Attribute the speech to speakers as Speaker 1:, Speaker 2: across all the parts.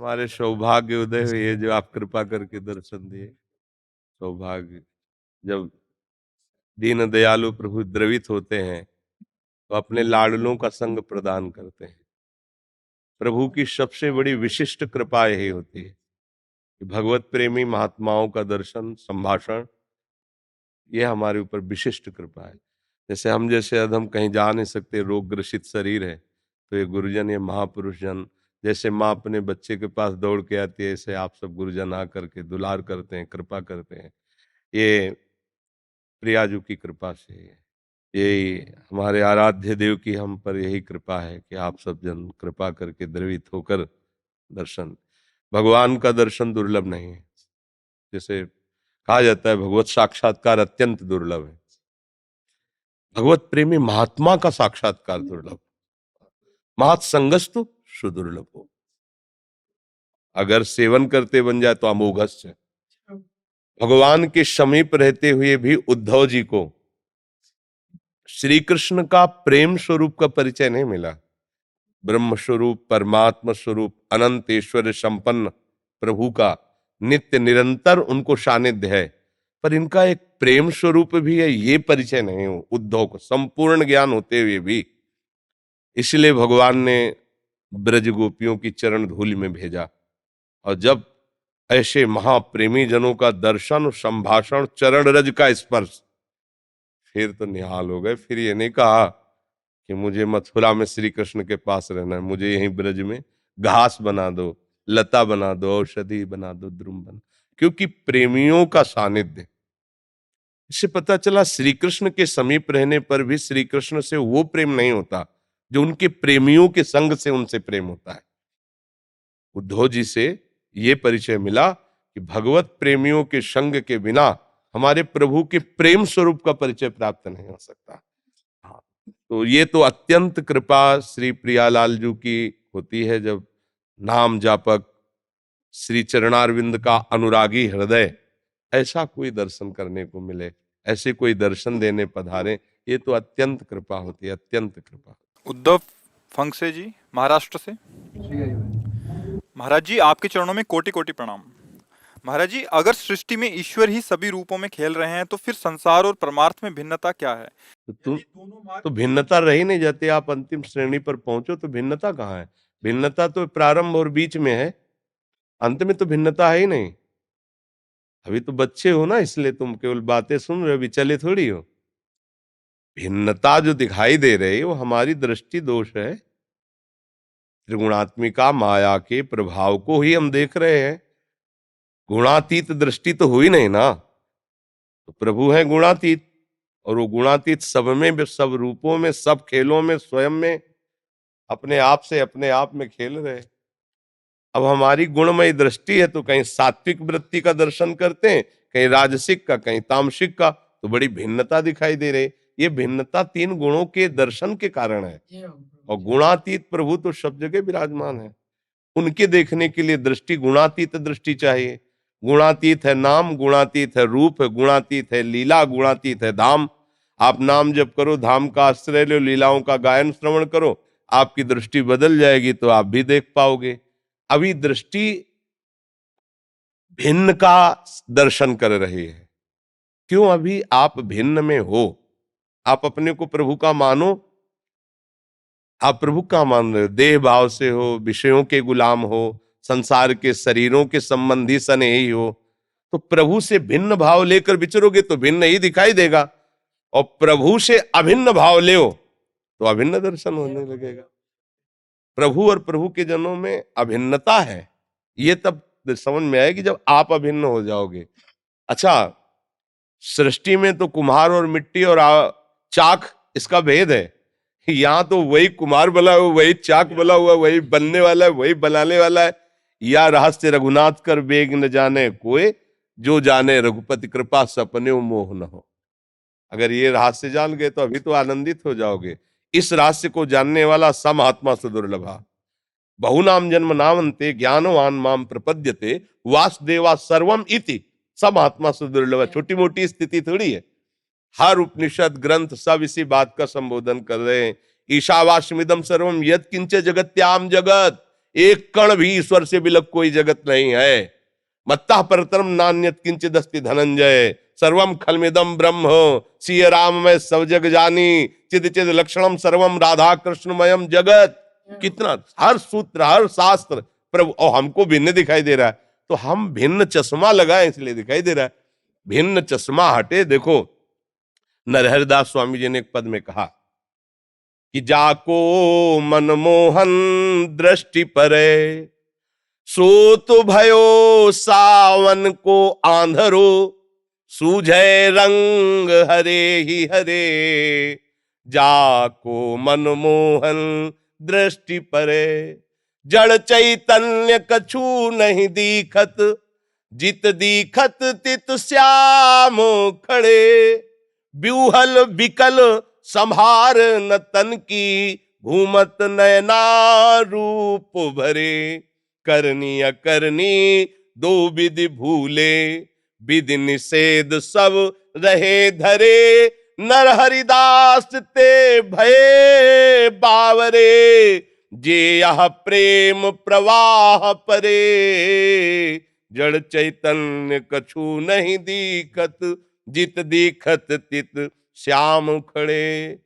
Speaker 1: हमारे सौभाग्य उदय हुए ये जो आप कृपा करके दर्शन दिए। सौभाग्य जब दीन दयालु प्रभु द्रवित होते हैं तो अपने लाडलों का संग प्रदान करते हैं। प्रभु की सबसे बड़ी विशिष्ट कृपा यही होती है कि भगवत प्रेमी महात्माओं का दर्शन संभाषण ये हमारे ऊपर विशिष्ट कृपा है। जैसे हम जैसे अधम कहीं जा नहीं सकते, रोग ग्रसित शरीर है, तो ये गुरुजन ये महापुरुष जन जैसे माँ अपने बच्चे के पास दौड़ के आती है, ऐसे आप सब गुरुजन आकर के दुलार करते हैं, कृपा करते हैं। ये प्रियाजू की कृपा से है। यही हमारे आराध्य देव की हम पर यही कृपा है कि आप सब जन कृपा करके द्रवित होकर दर्शन। भगवान का दर्शन दुर्लभ नहीं है। जैसे कहा जाता है भगवत साक्षात्कार अत्यंत दुर्लभ है, भगवत प्रेमी महात्मा का साक्षात्कार दुर्लभ, महत संगस्तु सुदुर्लभ हो। अगर सेवन करते बन जाए तो अमोघस्य। भगवान के समीप रहते हुए भी उद्धव जी को श्री कृष्ण का प्रेम स्वरूप का परिचय नहीं मिला। ब्रह्म स्वरूप, परमात्मा स्वरूप, अनंत ऐश्वर्य संपन्न प्रभु का नित्य निरंतर उनको सानिध्य है, पर इनका एक प्रेम स्वरूप भी है, ये परिचय नहीं हो उद्धव को, संपूर्ण ज्ञान होते हुए भी। इसलिए भगवान ने ब्रज गोपियों की चरण धूलि में भेजा। और जब ऐसे महाप्रेमी जनों का दर्शन, संभाषण, चरण रज का स्पर्श, फिर तो निहाल हो गए। फिर ये नहीं कहा कि मुझे मथुरा में श्री कृष्ण के पास रहना है, मुझे यहीं ब्रज में घास बना दो, लता बना दो, औषधि बना दो, द्रुम बना। क्योंकि प्रेमियों का सानिध्य, इससे पता चला श्री कृष्ण के समीप रहने पर भी श्री कृष्ण से वो प्रेम नहीं होता जो उनके प्रेमियों के संग से उनसे प्रेम होता है। उद्धव जी से ये परिचय मिला कि भगवत प्रेमियों के संग के बिना हमारे प्रभु के प्रेम स्वरूप का परिचय प्राप्त नहीं हो सकता। हाँ, तो ये तो अत्यंत कृपा श्री प्रियालाल जी की होती है जब नाम जापक श्री चरणारविंद का अनुरागी हृदय ऐसा कोई दर्शन करने को मिले, ऐसे कोई दर्शन देने पधारे, ये तो अत्यंत कृपा होती है, अत्यंत कृपा।
Speaker 2: उद्धव फंगसे जी महाराष्ट्र से। महाराज जी आपके चरणों में कोटि कोटि प्रणाम। महाराज जी अगर सृष्टि में ईश्वर ही सभी रूपों में खेल रहे हैं तो फिर संसार और परमार्थ में भिन्नता क्या है?
Speaker 1: तो भिन्नता रही नहीं जाती। आप अंतिम श्रेणी पर पहुंचो तो भिन्नता कहाँ है? भिन्नता तो प्रारंभ और बीच में है, अंत में तो भिन्नता है ही नहीं। अभी तो बच्चे हो ना, इसलिए तुम केवल बातें सुन रहे हो, विचलित थोड़ी हो। भिन्नता जो दिखाई दे रही है वो हमारी दृष्टि दोष है। त्रिगुणात्मिका माया के प्रभाव को ही हम देख रहे हैं, गुणातीत दृष्टि तो हुई नहीं ना। तो प्रभु है गुणातीत, और वो गुणातीत सब में, सब रूपों में, सब खेलों में, स्वयं में अपने आप से अपने आप में खेल रहे। अब हमारी गुणमय दृष्टि है तो कहीं सात्विक वृत्ति का दर्शन करते हैं, कहीं राजसिक का, कहीं तामसिक का, तो बड़ी भिन्नता दिखाई दे रही। ये भिन्नता तीन गुणों के दर्शन के कारण है। और गुणातीत प्रभु तो सब जगह विराजमान है, उनके देखने के लिए दृष्टि गुणातीत दृष्टि चाहिए। गुणातीत है नाम, गुणातीत है रूप, गुणातीत है लीला, गुणातीत है धाम। आप नाम जप करो, धाम का आश्रय लो, लीलाओं का गायन श्रवण करो, आपकी दृष्टि बदल जाएगी तो आप भी देख पाओगे। अभी दृष्टि भिन्न का दर्शन कर रही है। क्यों? अभी आप भिन्न में हो। आप अपने को प्रभु का मानो, आप प्रभु का मान रहे हो, देह भाव से हो, विषयों के गुलाम हो, संसार के शरीरों के संबंधी स्नेही हो, तो प्रभु से भिन्न भाव लेकर विचरोगे तो भिन्न ही दिखाई देगा। और प्रभु से अभिन्न भाव ले तो अभिन्न दर्शन होने लगेगा। प्रभु और प्रभु के जनों में अभिन्नता है, ये तब समझ में आएगी जब आप अभिन्न हो जाओगे। अच्छा, सृष्टि में तो कुम्हार और मिट्टी और चाक इसका भेद है। यहाँ तो वही कुम्हार बना हुआ, वही चाक बना हुआ, वही बनने वाला है, वही बनाने वाला है। या रहस्य रघुनाथ कर बेग न जाने कोई, जो जाने रघुपति कृपा सपने मोह न हो। अगर ये रहस्य जान गए तो अभी तो आनंदित हो जाओगे। इस रहस्य को जानने वाला सम आत्मा सुदुर्लभा, बहुनाम जन्म नामंते ज्ञानवान माम प्रपद्यते वासुदेवा सर्वम इति। सब आत्मा सुदुर्लभ। छोटी मोटी स्थिति थोड़ी है। हर उपनिषद ग्रंथ सब इसी बात का संबोधन कर रहे हैं। ईशावास्यमिदं सर्वम यत् किंच जगत्याम जगत, एक कण भी ईश्वर से विलग कोई जगत नहीं है। मत्तः परतरम नान्यत किंचिदस्ति धनंजय, सर्वम खलमिदम ब्रह्म सिय राम में सब जग जानी, चिद चिद लक्षणम सर्वम राधा कृष्णमयम जगत। कितना हर सूत्र हर शास्त्र प्रभु, और हमको भिन्न दिखाई दे रहा है, तो हम भिन्न चश्मा लगाए इसलिए दिखाई दे रहा है। भिन्न चश्मा हटे। देखो नरहरिदास स्वामी जी ने एक पद में कहा कि जाको मनमोहन दृष्टि परे, सो तो भयो सावन को आंधरो, सूझे रंग हरे ही हरे, जाको मनमोहन दृष्टि परे, जड़ चैतन्य कछु नहीं दीखत, जित दीखत तित श्याम खड़े, ब्यूहल विकल संहार न तन की, घूमत नयना रूप भरे, करनी अकरनी दो विधि भूले, विधि निषेध सब रहे धरे, नर हरिदास ते भये बावरे, जे यह प्रेम प्रवाह परे, जड़ चैतन्य कछु नहीं दीखत, जित दीखत तित श्याम खड़े।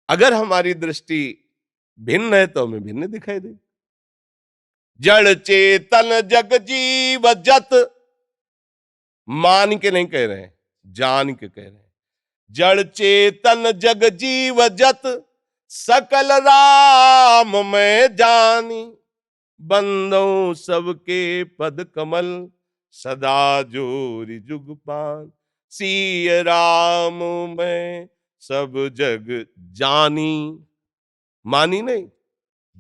Speaker 1: अगर हमारी दृष्टि भिन्न है तो हमें भिन्न दिखाई दे। जड़ चेतन जग जीव जत, मान के नहीं कह रहे हैं, जान के कह रहे हैं। जड़ चेतन जग जीव जत, सकल राम में जानी, बंदों सबके पद कमल, सदा जोरी जुग पान, सिय राम में सब जग जानी, मानी नहीं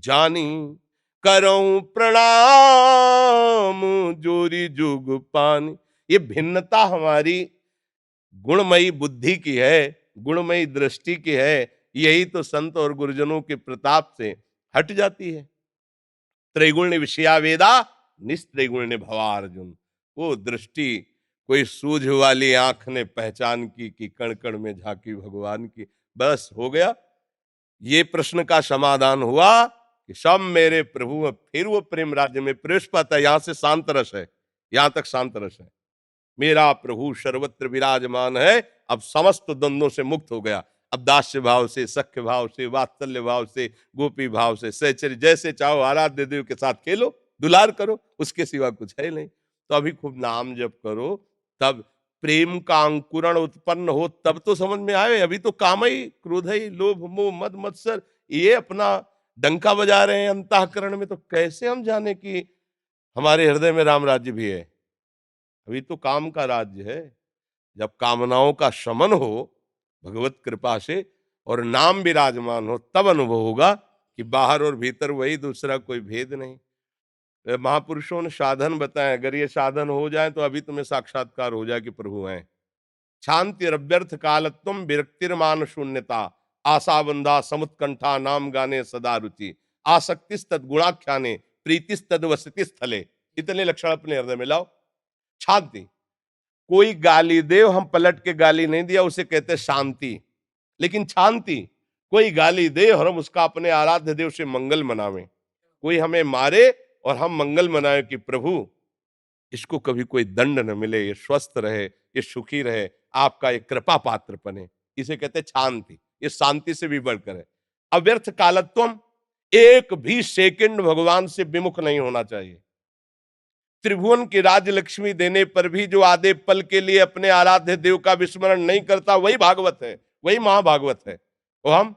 Speaker 1: जानी, करऊं प्रणाम जोरी जुग पानी। ये भिन्नता हमारी गुणमयी बुद्धि की है, गुणमयी दृष्टि की है। यही तो संत और गुरुजनों के प्रताप से हट जाती है। त्रैगुण्य विषया वेदा निस्त्रैगुण्य भवार्जुन, वो दृष्टि कोई सूझ वाली आंख ने पहचान की कि कण कण में झांकी भगवान की, बस हो गया। ये प्रश्न का समाधान हुआ कि सब मेरे प्रभु, फिर वो प्रेम राज्य में प्रवेश पाता है। यहां से शांत रस है, यहां तक शांत रस है। मेरा प्रभु सर्वत्र विराजमान है, अब समस्त द्वंद्वों से मुक्त हो गया। अब दास्य भाव से, सख्य भाव से, वात्सल्य भाव से, गोपी भाव से, सहचर्य, जैसे चाहो आराध्य देव के साथ खेलो, दुलार करो, उसके सिवा कुछ है नहीं। तो अभी खूब नाम जप करो, तब प्रेम का अंकुरण उत्पन्न हो, तब तो समझ में आए। अभी तो काम ही, क्रोध ही, लोभ मोह मद मत्सर ये अपना डंका बजा रहे हैं अंतःकरण में, तो कैसे हम जाने कि हमारे हृदय में राम राज्य भी है। अभी तो काम का राज्य है। जब कामनाओं का शमन हो भगवत कृपा से और नाम विराजमान हो, तब अनुभव होगा कि बाहर और भीतर वही, दूसरा कोई भेद नहीं। महापुरुषों ने साधन बताए, अगर ये साधन हो जाए तो अभी तुम्हें साक्षात्कार हो जाए कि प्रभु हैं। शांति अभ्यर्थ कालत्वम विरक्तिर्मान शून्यता, आशाबंधा समुत्कंठा नाम गाने सदा रुचि, आसक्तिस्तद गुणाख्याने प्रीतिस्तद वसति स्थले। इतने लक्षण अपने हृदय में लाओ। शांति, कोई गाली दे हम पलट के गाली नहीं दिया, उसे कहते शांति। लेकिन शांति, कोई गाली दे और हम उसका अपने आराध्य देव से मंगल मनावें। कोई हमें मारे और हम मंगल मनाएं कि प्रभु इसको कभी कोई दंड न मिले, ये स्वस्थ रहे, ये सुखी रहे, आपका ये कृपा पात्र बने, इसे कहते शांति। ये शांति से भी बढ़कर है। अव्यर्थ कालत्वम, एक भी सेकंड भगवान से विमुख नहीं होना चाहिए। त्रिभुवन की राज लक्ष्मी देने पर भी जो आधे पल के लिए अपने आराध्य देव का विस्मरण नहीं करता, वही भागवत है, वही महाभागवत है। वो हम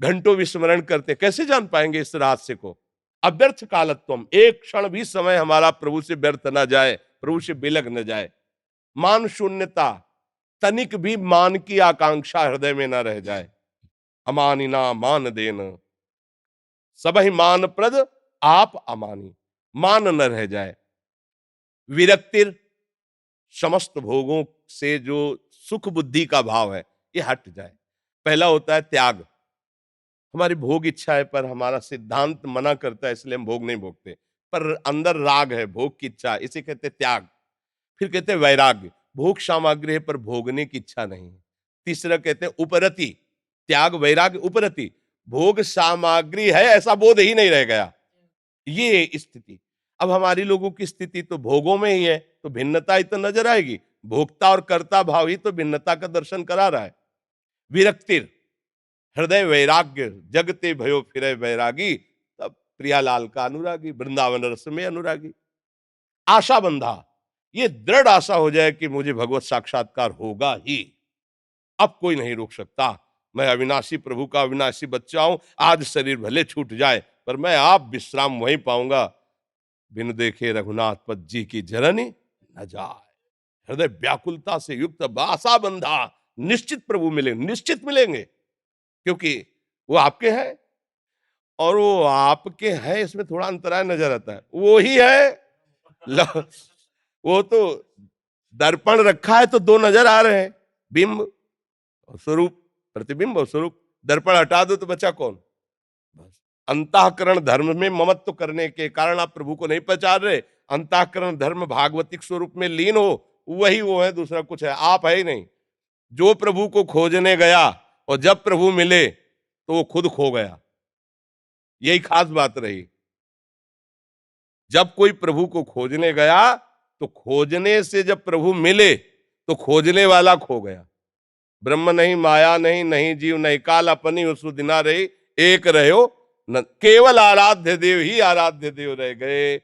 Speaker 1: घंटों विस्मरण करते, कैसे जान पाएंगे इस रहस्य को। अव्यर्थ कालत्वम, एक क्षण भी समय हमारा प्रभु से व्यर्थ न जाए, प्रभु से बिलग न जाए। मान शून्यता, तनिक भी मान की आकांक्षा हृदय में न रह जाए। अमानिना मान देन, सबहि मान प्रद आप अमानी, मान न रह जाए। विरक्तिर, समस्त भोगों से जो सुख बुद्धि का भाव है ये हट जाए। पहला होता है त्याग। हमारी भोग इच्छा है पर हमारा सिद्धांत मना करता है, इसलिए हम भोग नहीं भोगते, पर अंदर राग है, भोग की इच्छा, इसे कहते त्याग। फिर कहते हैं वैराग्य, भोग सामग्री है पर भोगने की इच्छा नहीं। तीसरा कहते हैं उपरति, त्याग वैराग्य उपरति, भोग सामग्री है ऐसा बोध ही नहीं रह गया, ये स्थिति। अब हमारी लोगों की स्थिति तो भोगों में ही है, तो भिन्नता ही तो नजर आएगी। भोक्ता और कर्ता भाव ही तो भिन्नता का दर्शन करा रहा है। विरक्तिर हृदय वैराग्य जगते भयो फिरे वैरागी, तब प्रियालाल का अनुरागी, वृंदावन रस में अनुरागी। आशा बंधा, ये दृढ़ आशा हो जाए कि मुझे भगवत साक्षात्कार होगा ही, अब कोई नहीं रोक सकता। मैं अविनाशी प्रभु का अविनाशी बच्चा हूं, आज शरीर भले छूट जाए पर मैं आप विश्राम वहीं पाऊंगा। बिन देखे रघुनाथ पद जी की जरनी न जाए। हृदय व्याकुलता से युक्त आशा बंधा, निश्चित प्रभु मिलेंगे, निश्चित मिलेंगे, क्योंकि वो आपके हैं। और वो आपके हैं इसमें थोड़ा अंतराय नजर आता है, वो ही है। वो तो दर्पण रखा है तो दो नजर आ रहे हैं, बिंब और स्वरूप, प्रतिबिंब और स्वरूप। दर्पण हटा दो तो बचा कौन? बस अंतःकरण धर्म में ममत्व करने के कारण आप प्रभु को नहीं पहचान रहे। अंतःकरण धर्म भागवतिक स्वरूप में लीन हो, वही वो है, दूसरा कुछ है, आप है ही नहीं। जो प्रभु को खोजने गया और जब प्रभु मिले तो वो खुद खो गया, यही खास बात रही। जब कोई प्रभु को खोजने गया तो खोजने से जब प्रभु मिले तो खोजने वाला खो गया। ब्रह्म नहीं, माया नहीं, नहीं जीव नहीं काल, अपनी उसु दिना रही, एक रहो न, केवल आराध्य देव ही आराध्य देव रह गए।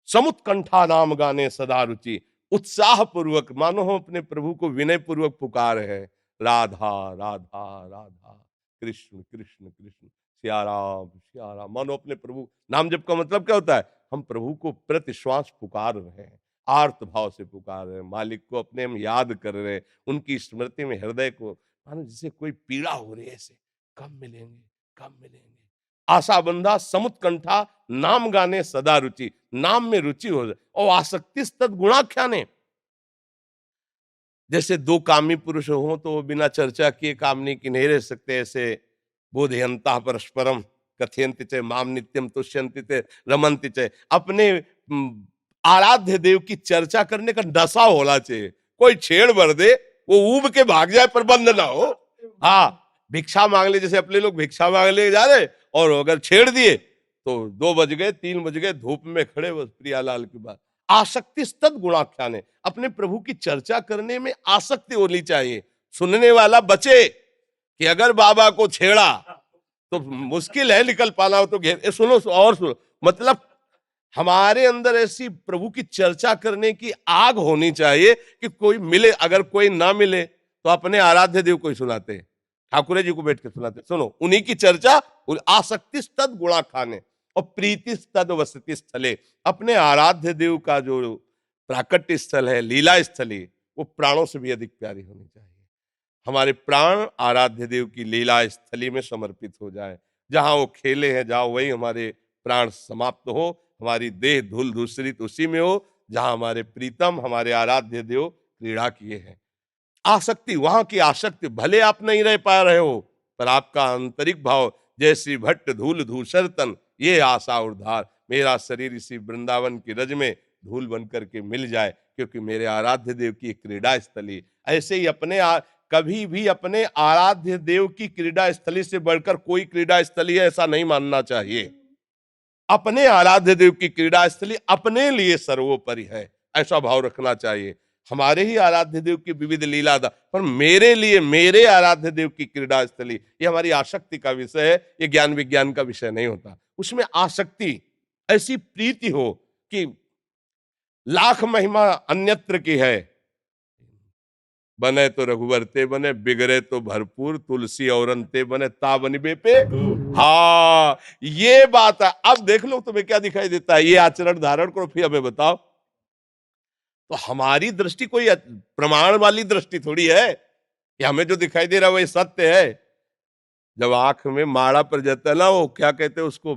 Speaker 1: समुत्कंठा नाम गाने सदा रुचि, उत्साह पूर्वक मानो हम अपने प्रभु को विनय पूर्वक पुकार है, राधा राधा राधा, कृष्ण कृष्ण कृष्ण, सिया राम। मानो अपने प्रभु, नाम जप का मतलब क्या होता है? हम प्रभु को प्रति श्वास पुकार रहे हैं, आर्त भाव से पुकार रहे हैं, मालिक को अपने हम याद कर रहे हैं, उनकी स्मृति में हृदय को, मानो जिसे कोई पीड़ा हो रही है ऐसे, कब मिलेंगे कब मिलेंगे। आशा बंधा समुत्कंठा नाम गाने सदा रुचि, नाम में रुचि हो जाए। और आसक्ति तद गुणाख्याने, जैसे दो कामी पुरुष हो तो वो बिना चर्चा किए कामनी की नहीं रह सकते, ऐसे बोधयंता परस्परम कथयंति च माम नित्यम तुष्यंति च रमंति च। अपने आराध्य देव की चर्चा करने का नशा होना चाहिए। कोई छेड़ भर दे वो ऊब के भाग जाए पर बंद ना हो। हाँ, भिक्षा मांग ले, जैसे अपने लोग भिक्षा मांग ले जा रहे और अगर छेड़ दिए तो 2 बज गए 3 बज गए, धूप में खड़े, बस प्रियालाल की बात। आसक्ति तद गुणाख्यान है, अपने प्रभु की चर्चा करने में आसक्ति होनी चाहिए। सुनने वाला बचे कि अगर बाबा को छेड़ा तो मुश्किल है निकल पाना हो तो घेर, सुनो और सुनो। मतलब हमारे अंदर ऐसी प्रभु की चर्चा करने की आग होनी चाहिए कि कोई मिले, अगर कोई ना मिले तो अपने आराध्य देव को ही सुनाते हैं, ठाकुर जी को बैठ के सुनाते, सुनो उन्हीं की चर्चा। आसक्ति तद गुणा खाने और प्रीति तद वसति स्थले, अपने आराध्य देव का जो प्राकट्य स्थल है, लीला स्थली, वो प्राणों से भी अधिक प्यारी होनी चाहिए। हमारे प्राण आराध्य देव की लीला स्थली में समर्पित हो जाए, जहां वो खेले हैं जहां वही हमारे प्राण समाप्त हो, हमारी देह धूल धूसरित उसी में हो जहां हमारे प्रीतम हमारे आराध्य देव क्रीड़ा किए हैं। आसक्ति, वहां की आसक्ति, भले आप नहीं रह पा रहे हो पर आपका आंतरिक भाव, जैसी भट्ट धूल धूसर तन, ये आशा उद्धार, मेरा शरीर इसी वृंदावन की रज में धूल बनकर के मिल जाए, क्योंकि मेरे आराध्य देव की क्रीड़ा स्थली। ऐसे ही कभी भी अपने आराध्य देव की क्रीड़ा स्थली से बढ़कर कोई क्रीड़ा स्थली है ऐसा नहीं मानना चाहिए। अपने आराध्य देव की क्रीड़ा स्थली अपने लिए सर्वोपरि है, ऐसा भाव रखना चाहिए। हमारे ही आराध्य देव की विविध लीला पर मेरे लिए मेरे आराध्य देव की क्रीड़ा स्थली, ये हमारी आसक्ति का विषय है, ये ज्ञान विज्ञान का विषय नहीं होता। उसमें आसक्ति, ऐसी प्रीति हो कि लाख महिमा अन्यत्र की है, बने तो रघुवर ते बने, बिगड़े तो भरपूर, तुलसी औरन ते बने, ता बनी बेपे। हाँ, ये बात है। अब देख लो तुम्हें क्या दिखाई देता है, ये आचरण धारण करो, फिर हमें बताओ। तो हमारी दृष्टि कोई प्रमाण वाली दृष्टि थोड़ी है कि हमें जो दिखाई दे रहा है वही सत्य है। जब आंख में माड़ा पर जाता है ना, वो क्या कहते हैं उसको,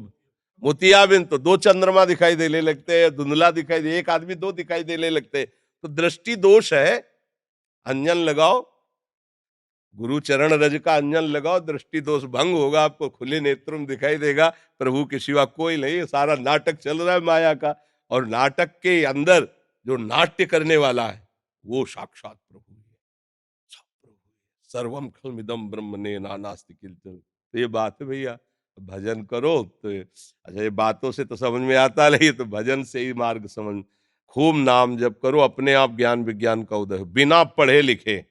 Speaker 1: मोतियाबिंद, तो 2 चंद्रमा दिखाई देने लगते हैं, धुंधला दिखाई दे, एक आदमी 2 दिखाई देने लगते हैं, तो दृष्टि दोष है। अंजन लगाओ, गुरु चरण रज का अंजन लगाओ, दृष्टि दोष भंग होगा, आपको खुले नेत्रों में दिखाई देगा प्रभु के सिवा कोई नहीं। सारा नाटक चल रहा है माया का, और नाटक के अंदर जो नाट्य करने वाला है वो साक्षात प्रभु है, सब प्रभु है। सर्वम खलमिदम ब्रह्मणे नानास्ति किंचन। तो ये बात है भैया, भजन करो तो अच्छा, ये बातों से तो समझ में आता नहीं, तो भजन से ही मार्ग समझ। खूब नाम जप करो, अपने आप ज्ञान विज्ञान का उदय हो, बिना पढ़े लिखे।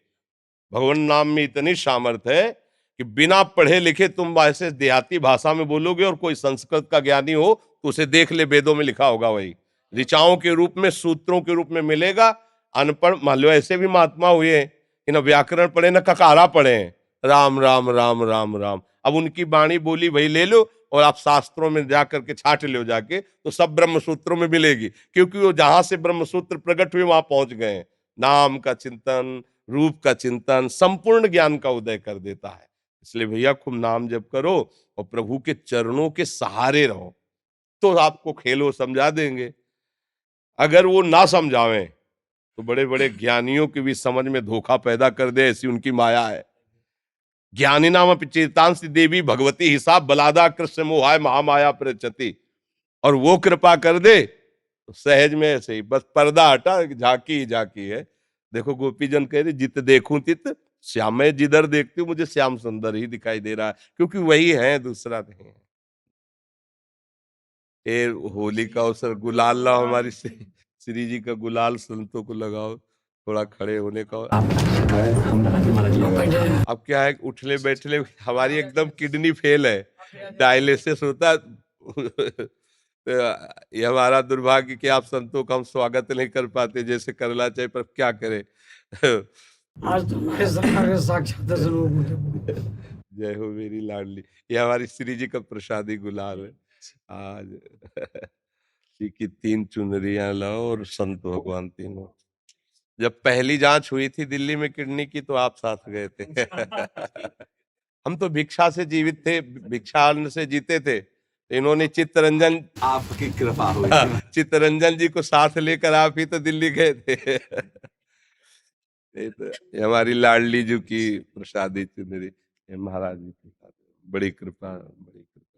Speaker 1: भगवान नाम में इतनी सामर्थ्य है कि बिना पढ़े लिखे तुम ऐसे देहाती भाषा में बोलोगे, और कोई संस्कृत का ज्ञानी हो तो उसे देख ले, वेदों में लिखा होगा, वही ऋचाओं के रूप में, सूत्रों के रूप में मिलेगा। अनपढ़ मान लो, ऐसे भी महात्मा हुए हैं कि न व्याकरण पढ़े न ककारा पढ़े हैं, राम राम राम राम राम। अब उनकी वाणी बोली वही ले लो, और आप शास्त्रों में जा करके छाट लो जाके, तो सब ब्रह्म सूत्रों में मिलेगी, क्योंकि वो जहां से ब्रह्म सूत्र प्रकट हुए वहां पहुंच गए हैं। नाम का चिंतन, रूप का चिंतन संपूर्ण ज्ञान का उदय कर देता है। इसलिए भैया खूब नाम जप करो और प्रभु के चरणों के सहारे रहो, तो आपको खेलो समझा देंगे। अगर वो ना समझावें तो बड़े बड़े ज्ञानियों की भी समझ में धोखा पैदा कर दे, ऐसी उनकी माया है। ज्ञानी नाम चेतांसी देवी भगवती हिसाब बलादा कृष्ण मोहाय महामाया प्रचति, और वो कृपा कर दे तो सहज में ऐसे ही बस पर्दा हटा, झांकी ही झांकी है। देखो गोपीजन कह रहे, जित देखूं तित श्याम, मैं जिधर देखती हूँ मुझे श्याम सुंदर ही दिखाई दे रहा है, क्योंकि वही है, दूसरा नहीं है। ये होली का अवसर, गुलाल लाओ, हमारी श्री जी का गुलाल संतों को लगाओ, थोड़ा खड़े होने का। अब क्या है, उठले बैठले हमारी एकदम किडनी फेल है, डायलिसिस होता है। तो ये हमारा दुर्भाग्य कि आप संतों का हम स्वागत नहीं कर पाते जैसे करना चाहिए, पर क्या करें।
Speaker 3: आज तो हमारे सरकार के साक्षात दर्शन हो गए।
Speaker 1: जय हो मेरी लाडली, ये हमारी श्री जी का प्रसादी गुलाल है आज। श्री की 3 चुनरियां लाओ और संत भगवान तीनों। जब पहली जांच हुई थी दिल्ली में किडनी की, तो आप साथ गए थे। हम तो भिक्षा से जीवित थे, भिक्षा अन्न से जीते थे। तो इन्होंने चित्तरंजन,
Speaker 4: आपकी कृपा हुई।
Speaker 1: चित्तरंजन जी को साथ लेकर आप ही तो दिल्ली गए थे। ये तो ये हमारी लाडली जी की प्रसादी चुनरी, ये महाराज जी की बड़ी कृपा, बड़ी कृपा।